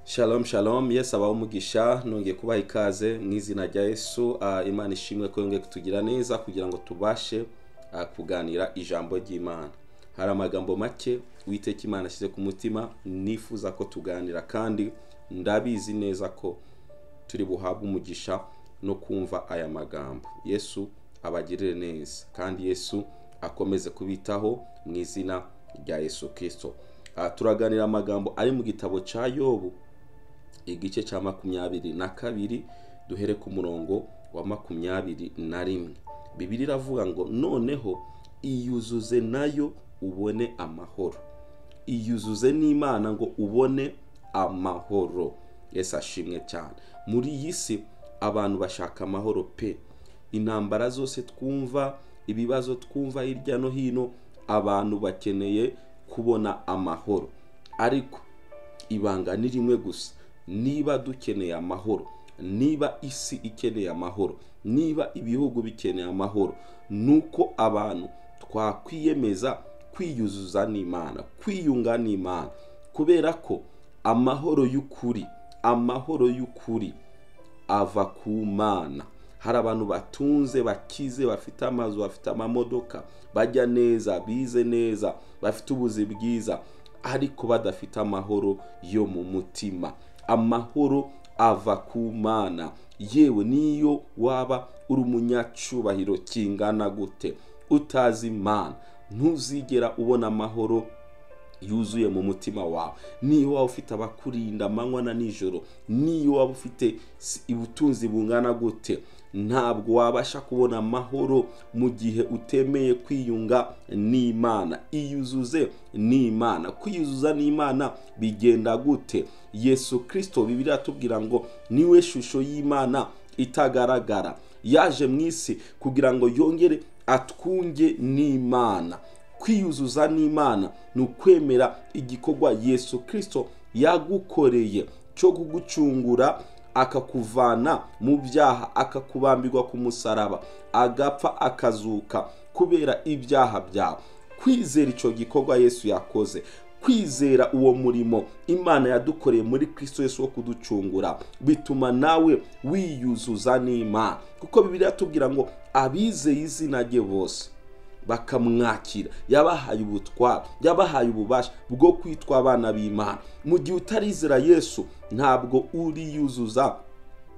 Shalom shalom, yes abaho umugisha nongeye kubaha ikaze mu izina rya Yesu. Imana ishimwe ko yongeye kutugira neza kugira ngo tubashe kuganira ijambo ry'Imana. Hari amagambo make Uwiteka Imana ashyize ku mutima nifuza ko tuganira, kandi ndabizi neza ko turi buhabwe umugisha no kumva aya magambo. Yesu abagirire neza kandi Yesu akomeze kubitaho mu izina rya Yesu Kristo. Turaganira amagambo ari mu gitabo ca Yobu igice cya 22 duhere ku murongo wa 21. Bibiliya iravuga ngo noneho iyuzuze nayo ubone amahoro. Iyuzuze n'Imana ngo ubone amahoro. Yesu ashimwe cyane. Muri iyi si abantu bashaka amahoro pe. Intambara zose twumva, ibibazo twumva hirya no hino, abantu bakeneye kubona amahoro. Ariko ibanga ni rimwe gusa. Niba dukeneye amahoro, niba isi ikeneye amahoro, niba ibihugu bikeneye amahoro, nuko abantu twakwiyemeza kwiyuzuza n'Imana, kwiyunga n'Imana, kubera ko amahoro y'ukuri ava ku Mana. Hari abantu batunze, bakize, bafite amazu, bafite amamodoka, bajya neza, bize neza, bafite ubuzi bwiza, ariko badafite amahoro yo mu mutima. Amahoro ava ku Mana. Yewe niyo waba uri umunyacubahiro kingana gute, utazi Imana ntuzigera ubona amahoro yuzuye mu mutima wawe. Niyo waba ufite abakurinda amanywa na nijoro, niyo waba ufite ubutunzi bungana gute, ntabwo wabasha kubona amahoro mu gihe utemeye kwiyunga n'Imana. Iyuzuze n'Imana. Kwiyuzuza n'Imana bigenda gute? Yesu Kristo, Bibiliya atubwira ngo niwe shusho y'Imana itagaragara. Yaje mu isi kugira ngo yongere atwunge n'Imana. Kwiyuzuza n'Imana ni ukwemera igikorwa Yesu Kristo yagukoreye cyo kugucungura, akakuvana mu byaha, akakubambirwa ku musaraba, agapfa akazuka kubera ibyaha byawe. Kwizera icyo gikorwa Yesu yakoze, kwizera uwo murimo Imana yadukoreye muri Kristo Yesu wo kuducungura, bituma nawe wiyuzuza n'Imana. Kuko Bibiliya atubwira ngo abizeye izina rye bose bakamwakira yabahaye ubutware, yabahaye ububasha bwo kwitwa abana b'Imana. Mu gihe utarizera Yesu ntabwo uriyuzuza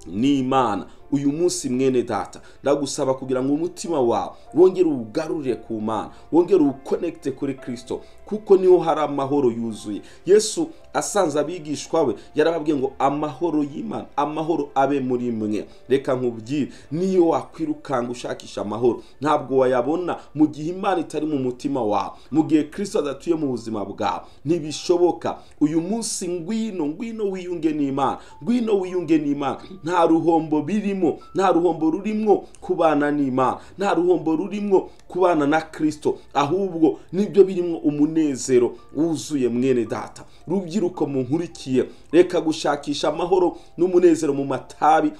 n'Imana. Uyu munsi mwene data ndagusaba kugira ngo umutima wawe wongere ugarurire ku Mana, wongere uconnecte kuri Kristo, kuko niho hari amahoro yuzuye. Yesu asanze abigishwa we yarababwiye ngo amahoro y'Imana, amahoro abe muri mwe. Reka nkubwire, niyo wakwirukanga ushakisha amahoro ntabwo wayabona mu gihe Imana itari mu mutima wawe, mu gihe Kristo adatuye mu buzima bwawe. Ntibishoboka. Uyu munsi ngwino wiyunge n'Imana, ngwino wiyunge n'Imana. Nta ruhombo birimo, nta ruhombo rurimo kubana n'Imana, nta ruhombo rurimo kubana na Kristo, ahubwo nibyo birimo umunezero wuzuye. Mwene data, rubyiruko munkurikiye, reka gushakisha amahoro n'umunezero mu matabi,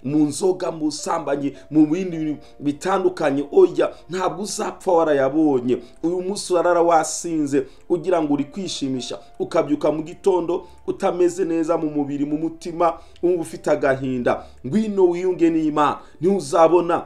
mu nzoga, mu busambanyi, mu bindi bitandukanye. Oya, ntabwo uzapfa warayabonye. Uyu munsi urarara wasinze ugira ngo uri kwishimisha, ukabyuka mu gitondo utameze neza mu mubiri, mu mutima ufite agahinda. Ngwino wiyunge n'Imana, ntuzabona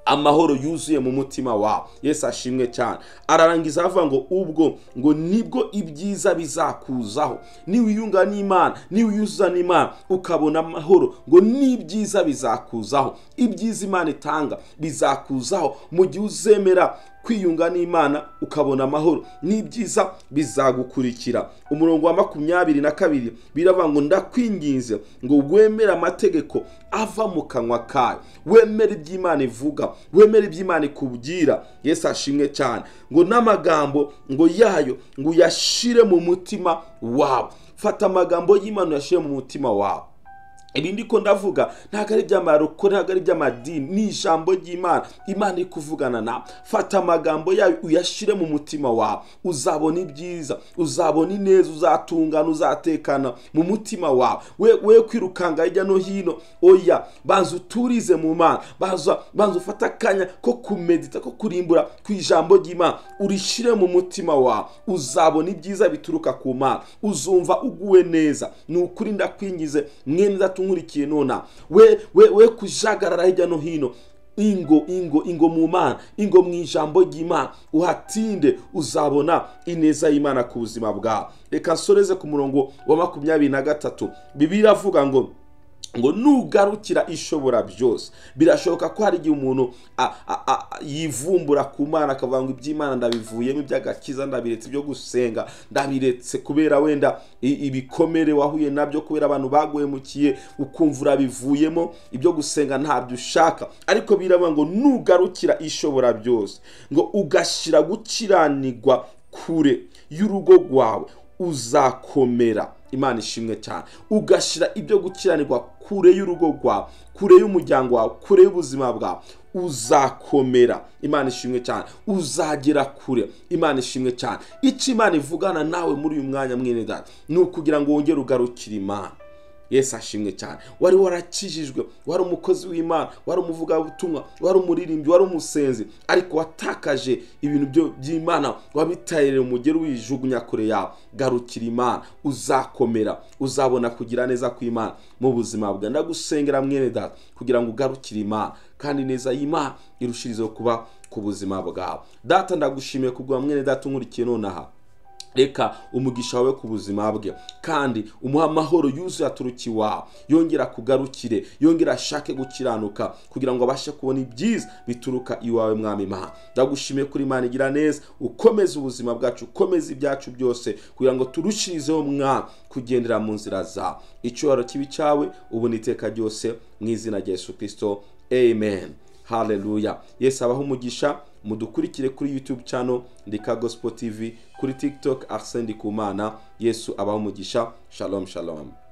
amahoro yuzuye mu mutima wawe. Yesu ashimwe cyane. Ararangiza avuga ngo ubwo ngo nibwo ibyiza bizakuzaho. Niwiyunga n'Imana, niwiyuzuza n'Imana ukabona amahoro, ngo n'ibyiza bizakuzaho. Ibyiza Imana itanga bizakuzaho mu gihe uzemera kwiyunga n'Imana ukabona amahoro, n'ibyiza bizagukurikira. Umurongo wa 22 biravuga ngo ndakwinginze ngo wemere amategeko ava mu kanwa kayo, wemere iby'Imana ivuga, wemere iby'Imana ikubwira. Yesu ashimwe cyane. Ngo n'amagambo ngo yayo ngo yashire mu mutima wawe. Fata amagambo y'Imana yashire mu mutima wawe. ibindi ko ndavuga ntago ari by'amaroko, ntago ari by'amadini, ni ijambo ry'Imana. Imana ikuvugana na fata amagambo yayo uyashire mu mutima wawe, uzabona ibyiza, uzabona ineza, uzatungana, uzatekana mu mutima wawe. We kwirukanga hirya no hino, oya banza uturize mu Mana, banza ufata akanya ko kumedita, ko kurimbura ku ijambo ry'Imana, urishire mu mutima wawe, uzabona ibyiza bituruka ku Mana, uzumva uguwe neza. Ni ukuri ndakwingize mwene nkurikiye nona, we kujagarara hirya no hino, ingo mu Mana, ingo mu ijambo ry'Imana, uhatinde, uzabona ineza y'Imana ku buzima bwawe. Reka nsoreze ku murongo wa 23. Bibiliya avuga ngo nugarukira ishobora byose. Birashoboka ko hari igihe umuntu yivumbura ku Mana akavuga ngo iby'Imana ndabivuyemo, iby'agakiza ndabiretse, byo gusenga ndabiretse, kubera wenda ibikomere wahuye nabyo, kubera abantu baguhemukiye, ukumvura bivuyemo, ibyo gusenga ntabyo ushaka. Ariko biravuga ngo nugarukira ishobora byose, ngo ugashira gukiranirwa kure y'urugo rwawe, uzakomera. Imana ishimwe cyane. Ugashira ibyo gukiranirwa kure y'urugo rwawe, kure y'umuryango wawe, kure y'ubuzima bwawe, uzakomera. Imana ishimwe cyane. Uzagera kure. Imana ishimwe cyane. Icyo Imana ivugana nawe muri uyu mwanya mwene data, ni ukugira ngo wongere ugarukire Imana. Yesu ashimwe cyane. Wari warakijijwe, wari umukozi w'Imana, wari umuvugabutumwa, wari umuririmbyi, wari umusenzi, ariko watakaje ibintu by'Imana, wabitayire umugero wijugunya kure yawe. Garukira Imana, uzakomera, uzabona kugira neza kw'Imana mu buzima bwawe. Ndagusengera mwene data kugira ngo ugarukire Imana, kandi neza y'Imana irushirizeho kuba ku buzima bwawe. Data ndagushimiye kubwa mwene data nkurikiye nonaha. Reka umugisha wawe ku buzima bwe, kandi umuha amahoro yuzuye aturuki wawe, yongera kugarukire, yongera ashake gukiranuka, kugira ngo abashe kubona ibyiza bituruka iwawe mwami Imana. Ndagushimiye kuri Imana igira neza, ukomeze ubuzima bwacu, ukomeze ibyacu byose, kugira ngo turushirizeho mwami kugendera mu nzira zawe. Icyubahiro kibi cyawe ubu n'iteka ryose, mu izina rya Yesu Kristo, amen. Haleluya. Yesu abaho umugisha. Mudukurikire kuri YouTube channel Ndika Gospel TV, kuri TikTok Arsene Ndikumana. Yesu abaho umugisha. Shalom shalom.